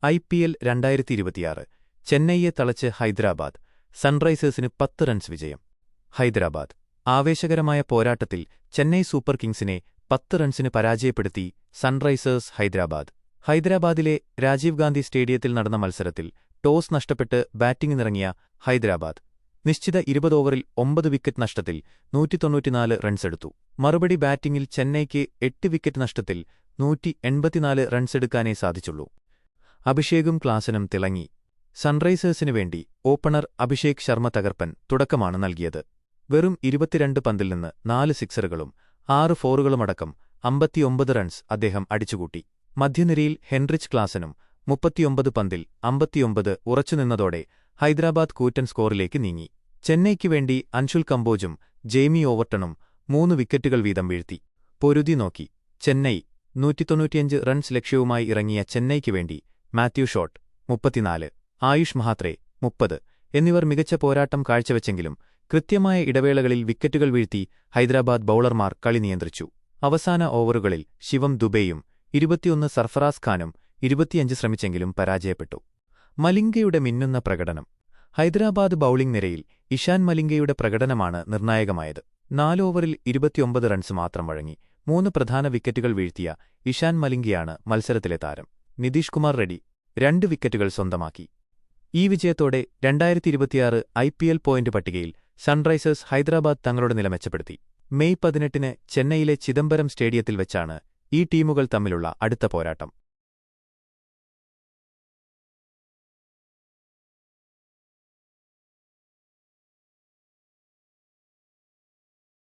IPL 2026 ചെന്നൈയെ തളച്ച് Hyderabad. സൺറൈസേഴ്സിന് 10 runs വിജയം. ഹൈദരാബാദ്. ആവേശകരമായ പോരാട്ടത്തിൽ ചെന്നൈ സൂപ്പർ കിങ്സിനെ 10 റൺസിന് പരാജയപ്പെടുത്തി സൺറൈസേഴ്സ് ഹൈദരാബാദ്. ഹൈദരാബാദിലെ രാജീവ് ഗാന്ധി സ്റ്റേഡിയത്തിൽ നടന്ന മത്സരത്തിൽ ടോസ് നഷ്ടപ്പെട്ട് ബാറ്റിംഗിനിറങ്ങിയ ഹൈദരാബാദ് നിശ്ചിത 20 ഓവറിൽ 9 വിക്കറ്റ് നഷ്ടത്തിൽ 194 റൺസെടുത്തു. മറുപടി ബാറ്റിംഗിൽ ചെന്നൈക്ക് 8 വിക്കറ്റ് നഷ്ടത്തിൽ 184 റൺസെടുക്കാനേ സാധിച്ചുള്ളൂ. അഭിഷേകും ക്ലാസനും തിളങ്ങി. സൺറൈസേഴ്സിനു വേണ്ടി ഓപ്പണർ അഭിഷേക് ശർമ്മ തകർപ്പൻ തുടക്കമാണ് നൽകിയത്. വെറും 22 പന്തിൽ നിന്ന് 4 സിക്സറുകളും 6 ഫോറുകളുമടക്കം 59 റൺസ് അദ്ദേഹം അടിച്ചുകൂട്ടി. മധ്യനിരയിൽ ഹെൻറിച്ച് ക്ലാസനും 39 പന്തിൽ 59 ഉറച്ചുനിന്നതോടെ ഹൈദരാബാദ് കൂറ്റൻ സ്കോറിലേക്ക് നീങ്ങി. ചെന്നൈയ്ക്ക് വേണ്ടി അൻഷുൽ കമ്പോജും ജെയ്മി ഓവർട്ടണും 3 വിക്കറ്റുകൾ വീതം വീഴ്ത്തി. പൊരുതി നോക്കി ചെന്നൈ. 195 റൺസ് ലക്ഷ്യവുമായി ഇറങ്ങിയ ചെന്നൈയ്ക്ക് വേണ്ടി മാത്യു ഷോട്ട് 34, ആയുഷ് മഹാത്രെ 30 എന്നിവർ മികച്ച പോരാട്ടം കാഴ്ചവെച്ചെങ്കിലും കൃത്യമായ ഇടവേളകളിൽ വിക്കറ്റുകൾ വീഴ്ത്തി ഹൈദരാബാദ് ബൌളർമാർ കളി നിയന്ത്രിച്ചു. അവസാന ഓവറുകളിൽ ശിവം ദുബെയും 21 സർഫറാസ് ഖാനും 25 ശ്രമിച്ചെങ്കിലും പരാജയപ്പെട്ടു. മലിംഗയുടെ മിന്നുന്ന പ്രകടനം. ഹൈദരാബാദ് ബൌളിംഗ് നിരയിൽ ഇഷാൻ മലിംഗയുടെ പ്രകടനമാണ് നിർണായകമായത്. 4 ഓവറിൽ 29 റൺസ് മാത്രം വഴങ്ങി 3 പ്രധാന വിക്കറ്റുകൾ വീഴ്ത്തിയ ഇഷാൻ മലിംഗയാണ് മത്സരത്തിലെ താരം. നിതീഷ് കുമാർ റെഡ്ഡി 2 വിക്കറ്റുകൾ സ്വന്തമാക്കി. ഈ വിജയത്തോടെ 2026 IPL പോയിന്റ് പട്ടികയിൽ സൺറൈസേഴ്സ് ഹൈദരാബാദ് തങ്ങളുടെ നില മെച്ചപ്പെടുത്തി. മെയ് 18 ചെന്നൈയിലെ ചിദംബരം സ്റ്റേഡിയത്തിൽ വെച്ചാണ് ഈ ടീമുകൾ തമ്മിലുള്ള അടുത്ത പോരാട്ടം.